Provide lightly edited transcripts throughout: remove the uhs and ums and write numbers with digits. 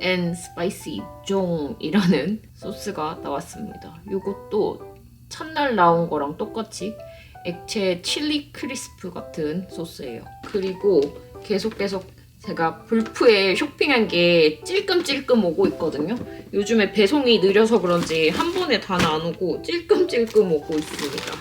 and Spicy 종이라는 소스가 나왔습니다. 이것도 첫날 나온 거랑 똑같이 액체 칠리 크리스프 같은 소스예요. 그리고 계속 제가 불프에 쇼핑한 게 찔끔찔끔 오고 있거든요. 요즘에 배송이 느려서 그런지 한 번에 다 안 오고 찔끔찔끔 오고 있습니다.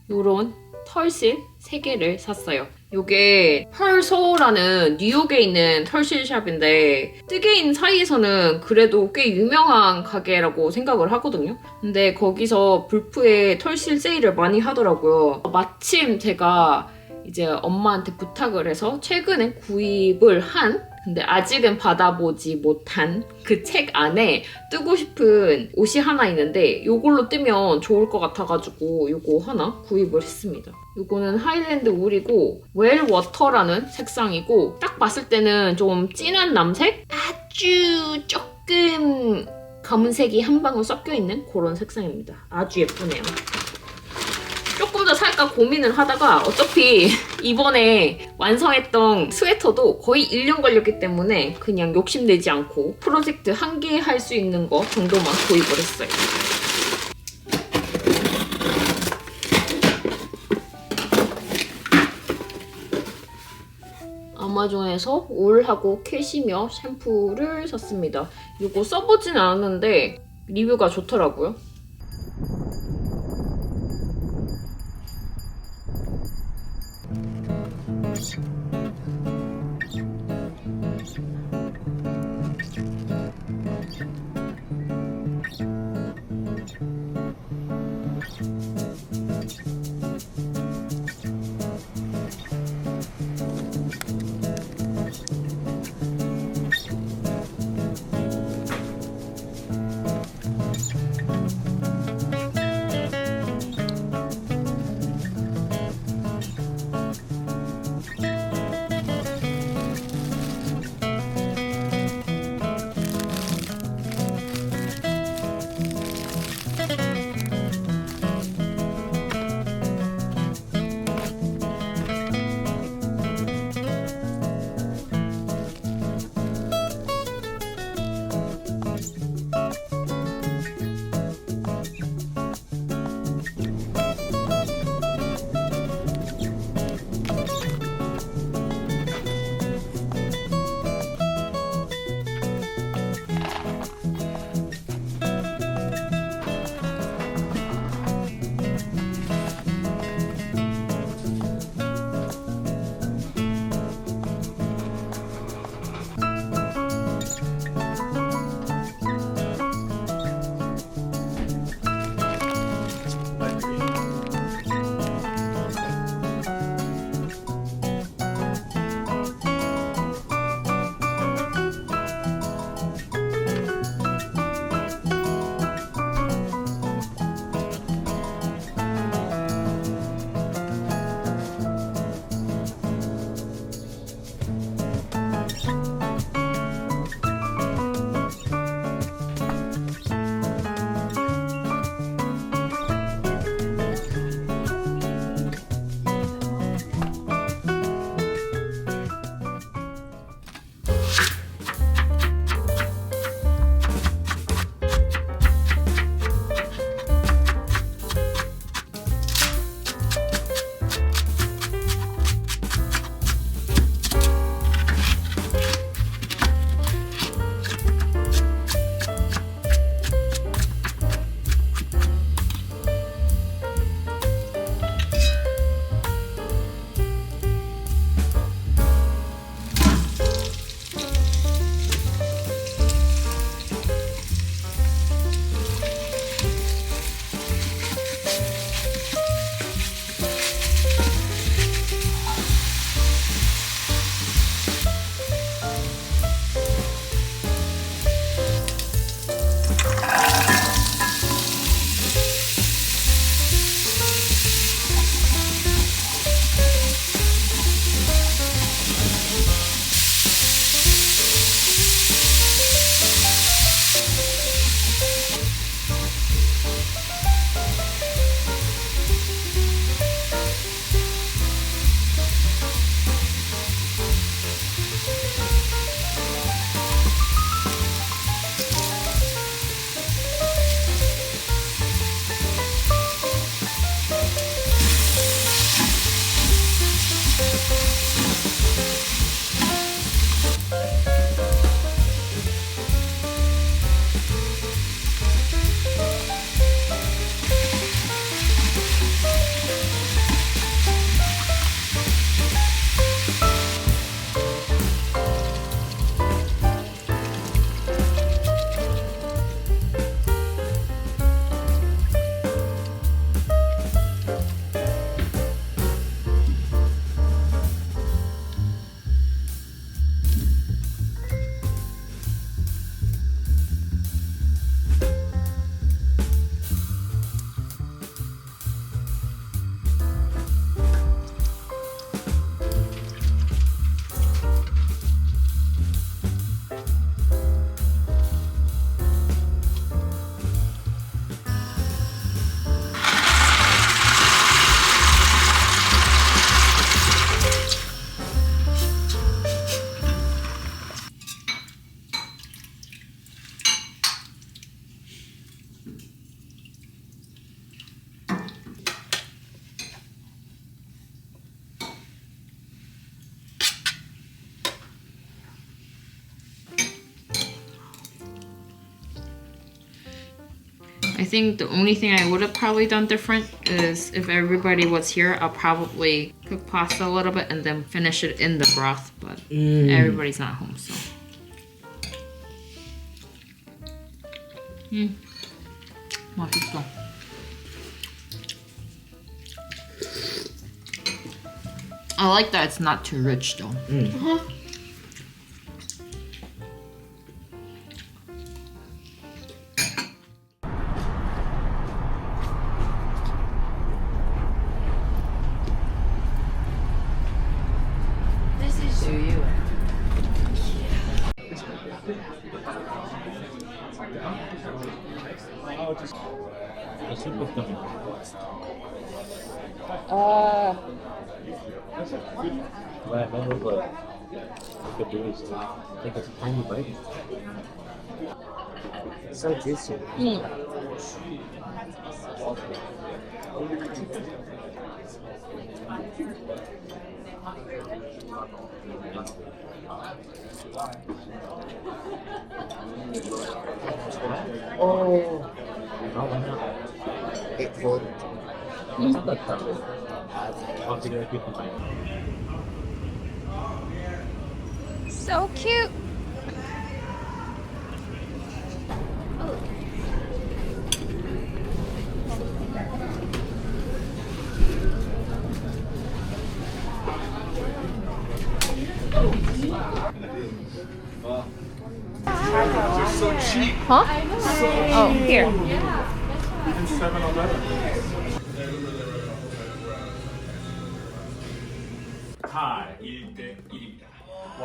요런 털실 3개를 샀어요. 요게 펄소라는 뉴욕에 있는 털실 샵인데 뜨개인 사이에서는 그래도 꽤 유명한 가게라고 생각을 하거든요. 근데 거기서 불프에 털실 세일을 많이 하더라고요. 마침 제가 이제 엄마한테 부탁을 해서 최근에 구입을 한 근데 아직은 받아보지 못한 그 책 안에 뜨고 싶은 옷이 하나 있는데 이걸로 뜨면 좋을 것 같아가지고 이거 하나 구입을 했습니다. 이거는 하일랜드 울이고 웰워터라는 색상이고 딱 봤을 때는 좀 진한 남색? 아주 조금 검은색이 한 방울 섞여있는 그런 색상입니다. 아주 예쁘네요. 조금 더 살까 고민을 하다가 어차피 이번에 완성했던 스웨터도 거의 1년 걸렸기 때문에 그냥 욕심내지 않고 프로젝트 한 개 할 수 있는 거 정도만 구입을 했어요. 아마존에서 올하고 캐시미어 샴푸를 샀습니다. 이거 써보진 않았는데 리뷰가 좋더라고요. I think the only thing I would have probably done different is if everybody was here, I'll probably cook pasta a little bit and then finish it in the broth. But everybody's not home, so. 맛있어. I like that it's not too rich though. This is you. What I could do is take a tiny bite. So juicy. Oh, why not? It would. I'll figure out if we can find it. So cute. Huh? Oh, here. 다 1대 1입니다. 1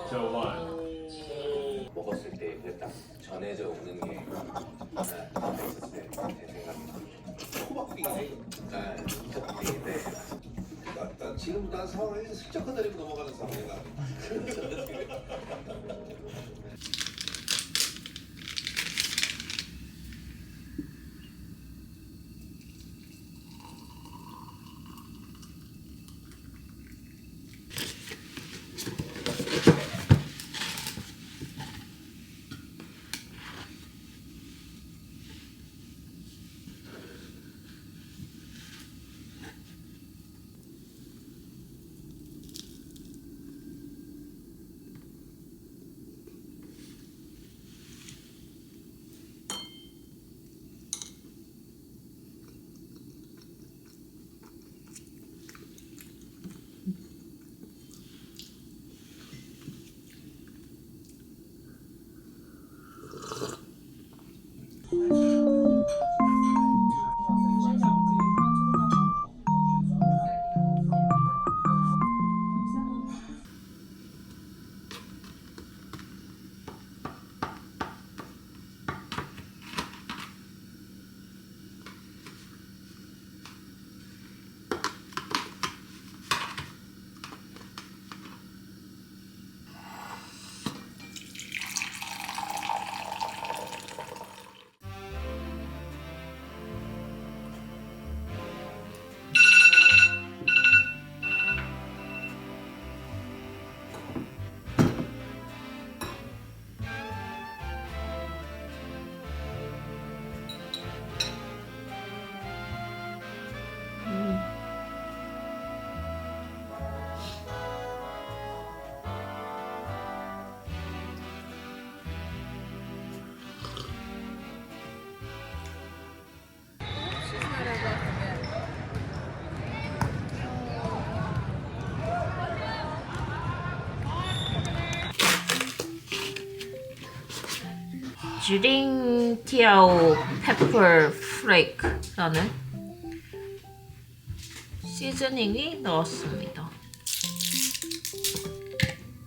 to 1. 먹었을 때 딱 전해져 오는 게 있었을 때 제 생각이 호박빙이네. 호박빙인데 난 지금 난 상황을 슬쩍 건드리고 넘어가는 상황이다. 주링티아오 페퍼 프레이크라는 시즈닝이 넣었습니다.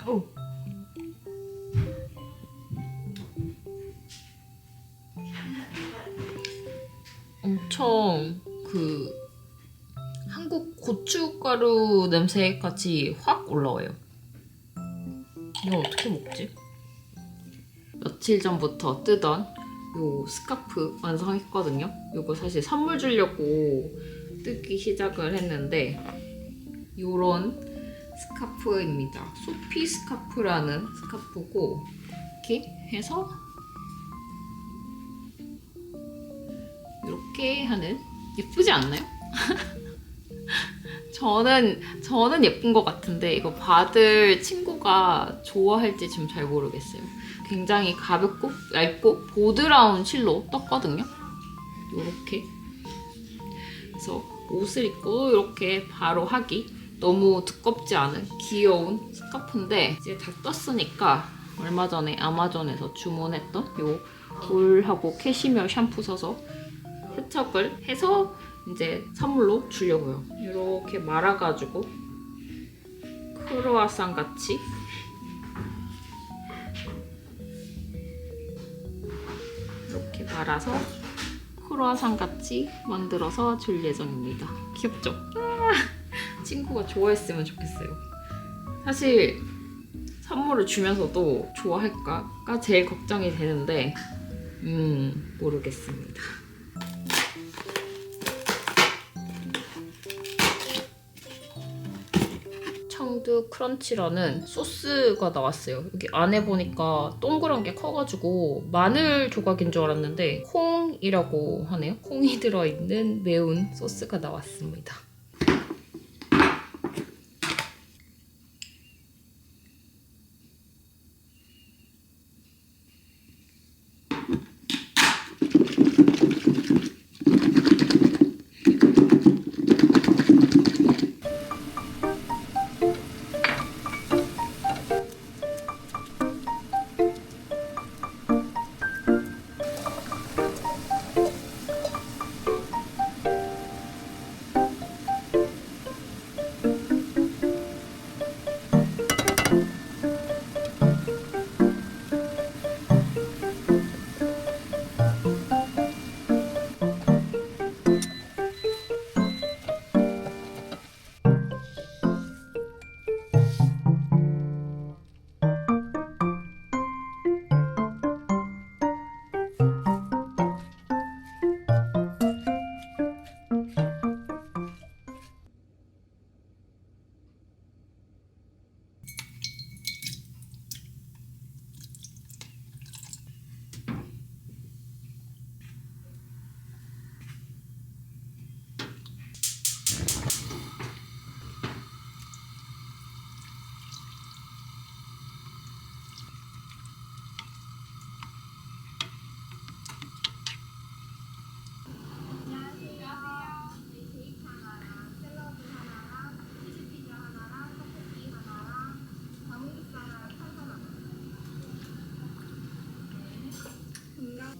오. 엄청 그 한국 고춧가루 냄새 같이 확 올라와요. 이거 어떻게 먹지? 며칠 전부터 뜨던 요 스카프 완성했거든요. 요거 사실 선물 주려고 뜨기 시작을 했는데 요런 스카프입니다. 소피 스카프라는 스카프고 이렇게 해서 이렇게 하는, 예쁘지 않나요? 저는 예쁜 것 같은데 이거 받을 친구가 좋아할지 지금 잘 모르겠어요. 굉장히 가볍고 얇고 보드라운 실로 떴거든요. 이렇게. 그래서 옷을 입고 이렇게 바로 하기 너무 두껍지 않은 귀여운 스카프인데 이제 다 떴으니까 얼마 전에 아마존에서 주문했던 요 볼하고 캐시미어 샴푸 사서 세척을 해서 이제 선물로 주려고요. 이렇게 말아가지고 크루아상 같이 이렇게 말아서 크루아상 같이 만들어서 줄 예정입니다. 귀엽죠? 친구가 좋아했으면 좋겠어요. 사실 선물을 주면서도 좋아할까가 제일 걱정이 되는데 모르겠습니다. 청두 크런치라는 소스가 나왔어요. 여기 안에 보니까 동그란 게 커가지고 마늘 조각인 줄 알았는데 콩이라고 하네요. 콩이 들어있는 매운 소스가 나왔습니다.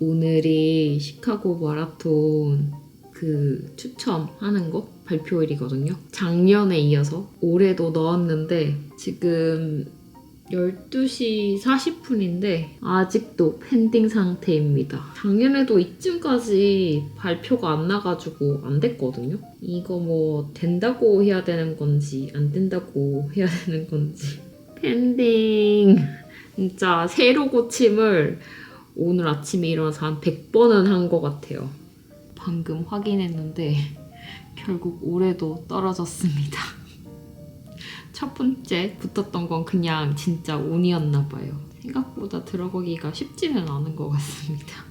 오늘이 시카고 마라톤 그 추첨하는 거 발표일이거든요. 작년에 이어서 올해도 넣었는데 지금 12시 40분인데 아직도 펜딩 상태입니다. 작년에도 이쯤까지 발표가 안 나가지고 안 됐거든요. 이거 뭐 된다고 해야 되는 건지 안 된다고 해야 되는 건지 펜딩. 진짜 세로 고침을 오늘 아침에 일어나서 한 100번은 한 것 같아요. 방금 확인했는데 결국 올해도 떨어졌습니다. 첫 번째 붙었던 건 그냥 진짜 운이었나 봐요. 생각보다 들어가기가 쉽지는 않은 것 같습니다.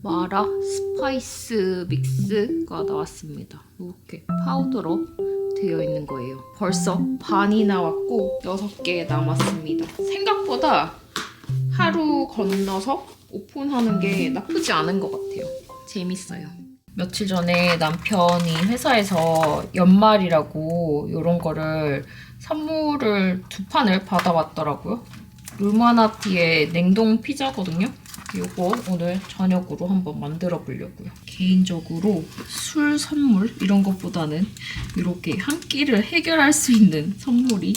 마라 스파이스 믹스가 나왔습니다. 이렇게 파우더로 되어 있는 거예요. 벌써 반이 나왔고 6개 남았습니다. 생각보다 하루 건너서 오픈하는 게 나쁘지 않은 것 같아요. 재밌어요. 며칠 전에 남편이 회사에서 연말이라고 이런 거를 선물을 2판을 받아왔더라고요. 루마나티의 냉동 피자거든요. 이거 오늘 저녁으로 한번 만들어 보려고요. 개인적으로 술 선물 이런 것보다는 이렇게 한 끼를 해결할 수 있는 선물이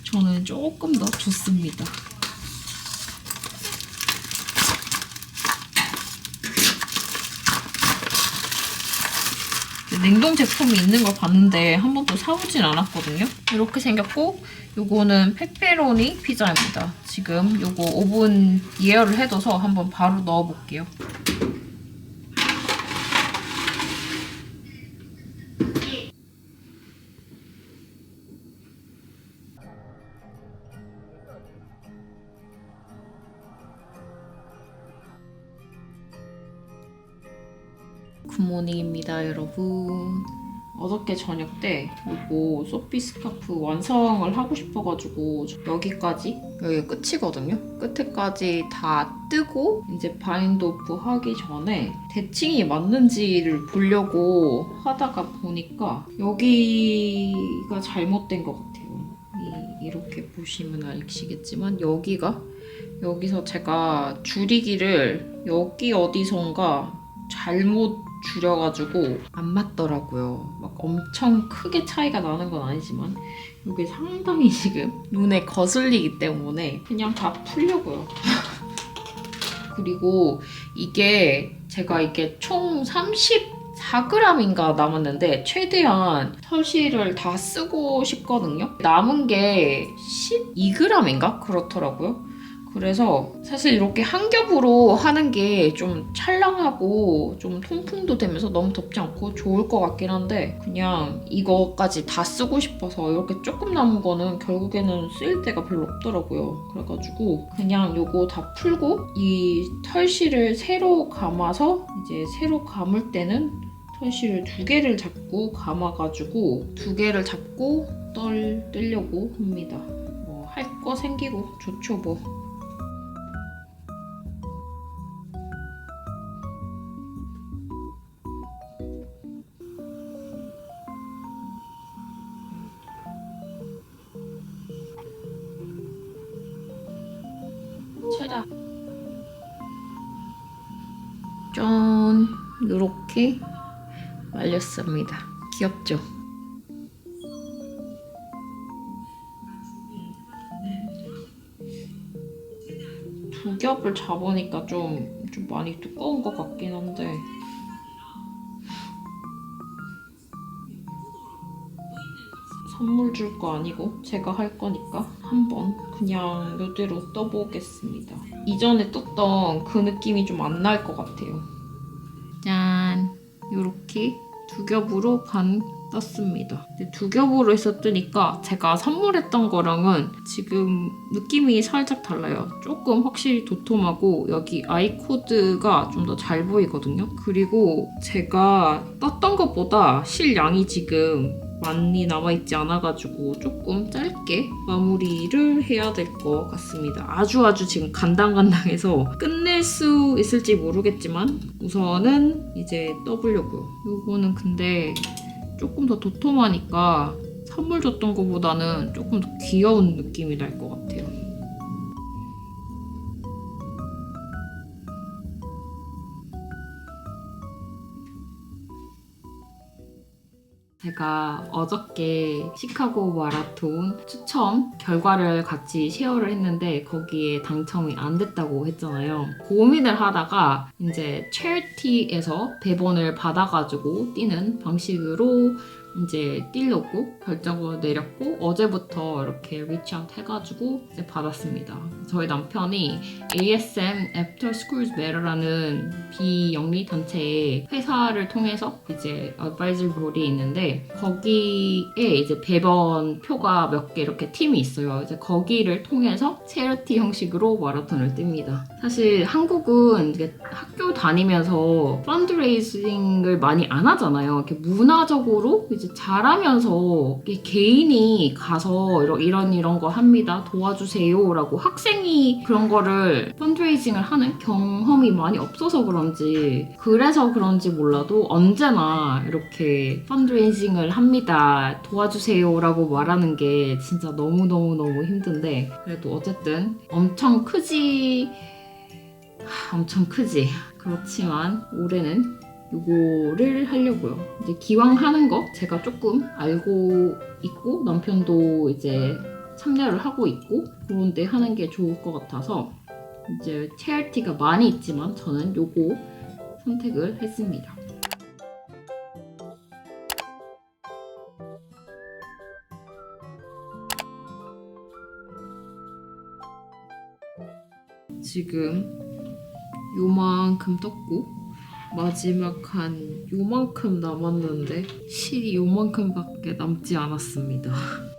저는 조금 더 좋습니다. 냉동 제품이 있는 걸 봤는데 한 번도 사오진 않았거든요. 이렇게 생겼고 요거는 페페로니 피자입니다. 지금 요거 오븐 예열을 해둬서 한번 바로 넣어볼게요. 굿모닝입니다, 여러분. 어저께 저녁 때 이거 소피 스카프 완성을 하고 싶어가지고 여기까지, 여기가 끝이거든요. 끝에까지 다 뜨고 이제 바인드 오프 하기 전에 대칭이 맞는지를 보려고 하다가 보니까 여기가 잘못된 것 같아요. 이렇게 보시면 아시겠지만 여기서 제가 줄이기를 여기 어디선가 잘못 줄여가지고 안 맞더라고요. 막 엄청 크게 차이가 나는 건 아니지만 이게 상당히 지금 눈에 거슬리기 때문에 그냥 다 풀려고요. 그리고 제가 총 34g인가 남았는데 최대한 털실을 다 쓰고 싶거든요. 남은 게 12g인가 그렇더라고요. 그래서 사실 이렇게 한 겹으로 하는 게 좀 찰랑하고 좀 통풍도 되면서 너무 덥지 않고 좋을 것 같긴 한데 그냥 이거까지 다 쓰고 싶어서 이렇게 조금 남은 거는 결국에는 쓸 데가 별로 없더라고요. 그래가지고 그냥 요거 다 풀고 이 털실을 새로 감아서 이제 새로 감을 때는 털실을 2개를 잡고 감아가지고 2개를 잡고 뜨려고 합니다. 뭐 할 거 생기고 좋죠 뭐. 찾아. 짠! 이렇게 말렸습니다. 귀엽죠? 두 겹을 잡으니까 좀 많이 두꺼운 것 같긴 한데 선물 줄 거 아니고 제가 할 거니까 한번 그냥 이대로 떠보겠습니다. 이전에 떴던 그 느낌이 좀 안 날 것 같아요. 짠! 이렇게 2겹으로 반 떴습니다. 근데 2겹으로 해서 뜨니까 제가 선물했던 거랑은 지금 느낌이 살짝 달라요. 조금 확실히 도톰하고 여기 아이 코드가 좀 더 잘 보이거든요. 그리고 제가 떴던 것보다 실 양이 지금 많이 남아있지 않아가지고 조금 짧게 마무리를 해야 될 것 같습니다. 아주 지금 간당간당해서 끝낼 수 있을지 모르겠지만 우선은 이제 떠보려고요. 요거는 근데 조금 더 도톰하니까 선물 줬던 것보다는 조금 더 귀여운 느낌이 날 것 같아요. 제가 어저께 시카고 마라톤 추첨 결과를 같이 쉐어를 했는데 거기에 당첨이 안 됐다고 했잖아요. 고민을 하다가 이제 체리티에서 배번을 받아가지고 뛰는 방식으로 이제 뛰려고 결정을 내렸고 어제부터 이렇게 리치아웃 해가지고 이제 받았습니다. 저희 남편이 ASM After Schools Matter라는 비영리 단체의 회사를 통해서 이제 advisory board이 있는데 거기에 이제 배번 표가 몇 개 이렇게 팀이 있어요. 이제 거기를 통해서 체리티 형식으로 마라톤을 뜁니다. 사실 한국은 이제 학교 다니면서 펀드레이징을 많이 안 하잖아요. 이렇게 문화적으로 이제 잘하면서 개인이 가서 이런 거 합니다. 도와주세요 라고 학생이 그런 거를 펀드레이징을 하는 경험이 많이 없어서 그래서 그런지 몰라도 언제나 이렇게 펀드레이징을 합니다. 도와주세요 라고 말하는 게 진짜 너무너무 힘든데 그래도 어쨌든 엄청 크지 그렇지만 올해는 요거를 하려고요. 이제 기왕 하는 거 제가 조금 알고 있고 남편도 이제 참여를 하고 있고 그런데 하는 게 좋을 것 같아서 이제 체리티가 많이 있지만 저는 요거 선택을 했습니다. 지금 요만큼 떴고 마지막 한 요만큼 남았는데 실이 요만큼밖에 남지 않았습니다.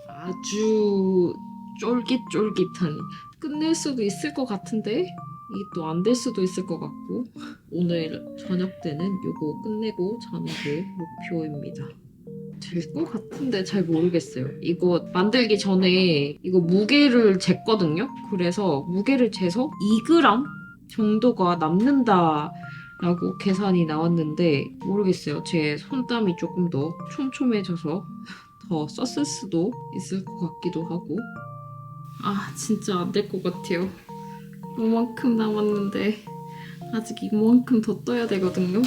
아주 쫄깃한 끝낼 수도 있을 것 같은데 이게 또 안 될 수도 있을 것 같고 오늘 저녁 때는 요거 끝내고 자는 게 목표입니다. 될 것 같은데 잘 모르겠어요. 이거 만들기 전에 이거 무게를 쟀거든요. 그래서 무게를 재서 2g 정도가 남는다 라고 계산이 나왔는데 모르겠어요. 제 손땀이 조금 더 촘촘해져서 더 썼을 수도 있을 것 같기도 하고 아 진짜 안 될 것 같아요. 요만큼 남았는데 아직 이만큼 더 떠야 되거든요.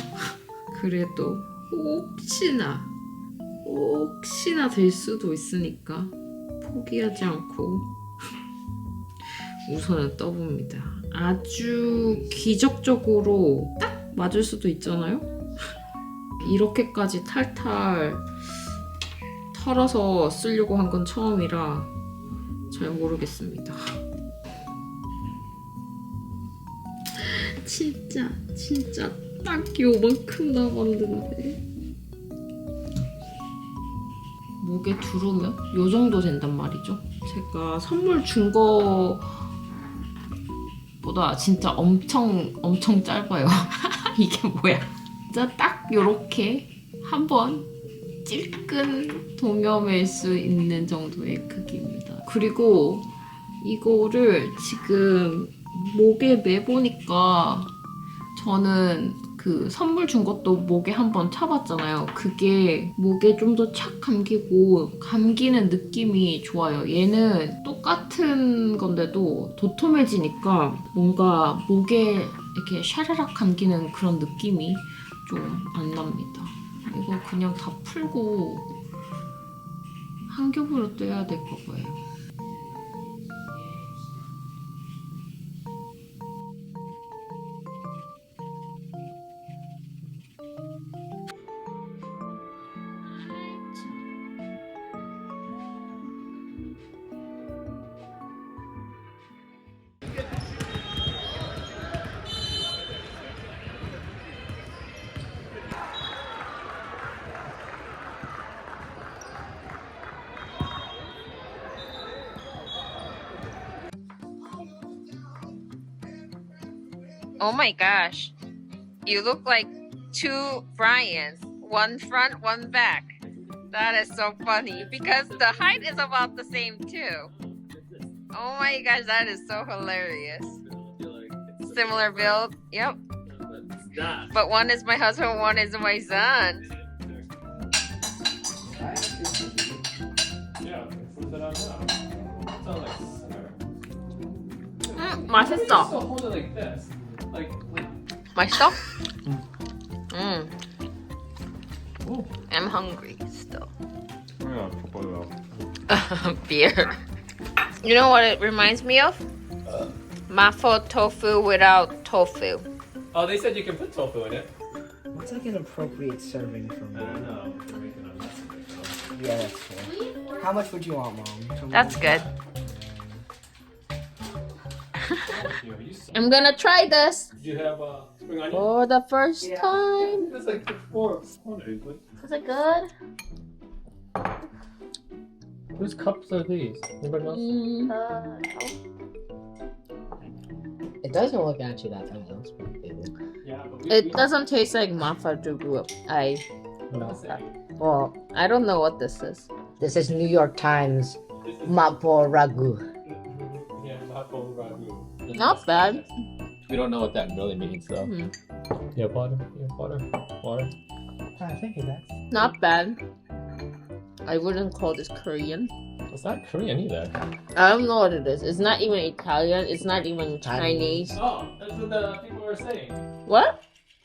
그래도 혹시나 될 수도 있으니까 포기하지 않고 우선은 떠봅니다. 아주 기적적으로 딱 맞을 수도 있잖아요? 이렇게까지 탈탈 털어서 쓰려고 한 건 처음이라 잘 모르겠습니다. 진짜 딱 요만큼 남았는데 목에 두르면 요 정도 된단 말이죠. 제가 선물 준 거보다 진짜 엄청 짧아요. 이게 뭐야? 진짜 딱 요렇게 한번 찔끔 동여맬 수 있는 정도의 크기입니다. 그리고 이거를 지금 목에 매보니까 저는 그 선물 준 것도 목에 한번 차봤잖아요. 그게 목에 좀 더 착 감기고 감기는 느낌이 좋아요. 얘는 똑같은 건데도 도톰해지니까 뭔가 목에 이렇게 샤라락 감기는 그런 느낌이 좀 안 납니다. 이거 그냥 다 풀고 한 겹으로 떼야 될 거 봐요. Oh my gosh. You look like two Brians. One front, one back. That is so funny because the height is about the same too. Oh my gosh, that is so hilarious. Similar build. Yep. But one is my husband, one is my son. 맛있어. 맛있어? I'm hungry still. Beer. You know what it reminds me of? Mapo tofu without tofu. Oh, they said you can put tofu in it. What's like an appropriate serving for me? I don't know. They're making a mess of it, so. Yeah, that's fair. How much would you want, Mom? Tell me. That's good. You know, you said- I'm gonna try this Did you have spring onion? for the first time. It's like four corners. Is it good? Whose cups are these? Anybody else? It doesn't look actually that bad. It looks pretty big. Yeah, but It doesn't taste like mafa jugu. Well, I don't know what this is. This is New York Times This is Mapo Ragu. yeah, mapo ragu. Not bad. We don't know what that really means though. Hmm. Yeah, water. Yeah, water. Water. I think that's. Not bad. I wouldn't call this Korean. It's not Korean either. I don't know what it is. It's not even Italian. It's not even Chinese. Oh, that's what the people were saying. What?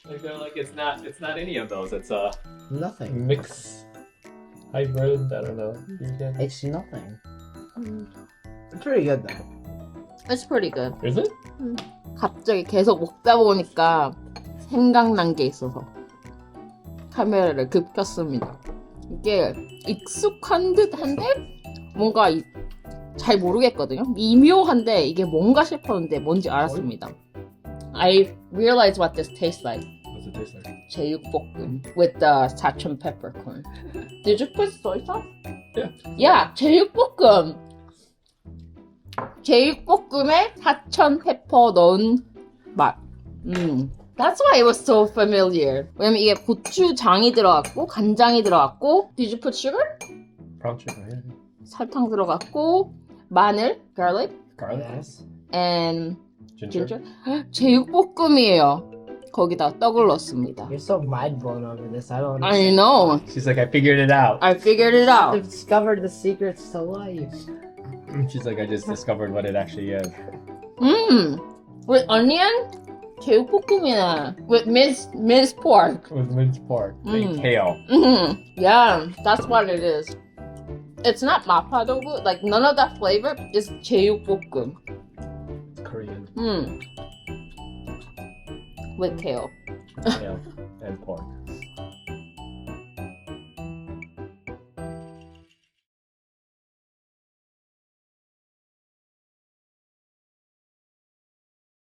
Like they're like it's not any of those. It's Nothing. mix hybrid. I don't know. It's nothing. It's pretty good though. It's pretty good. Is it? 갑자기 계속 먹다 보니까 생각난 게 있어서 카메라를 급 켰습니다. 이게 익숙한 듯 한데 뭔가 잘 모르겠거든요. 미묘한데 이게 뭔가 싶었는데 뭔지 알았습니다. I realized what this tastes like. What's it taste like? 제육볶음 with the sacheon peppercorn. Did you put soy sauce? Yeah. Yeah, 제육볶음. 제육볶음에 사천 페퍼 넣은 맛. That's why it was so familiar. 왜냐면 이게 고추장이 들어갔고 간장이 들어갔고 Did you put sugar? Brown sugar, yeah. 설탕 들어갔고 마늘, garlic, Garlic, Yes. and ginger. ginger. 제육볶음이에요. 거기다 떡을 넣습니다. You're so mind blown over this. I don't I understand. know. She's like, I figured it out. I figured it out. I've discovered the secrets to life. She's like, I just discovered what it actually is. With onion, 제육볶음이네. With minced pork. With minced pork, Mm. kale. Yeah, that's what it is. It's not mapadogu. Like none of that flavor is 제육볶음. It's Korean. With kale. Kale and pork.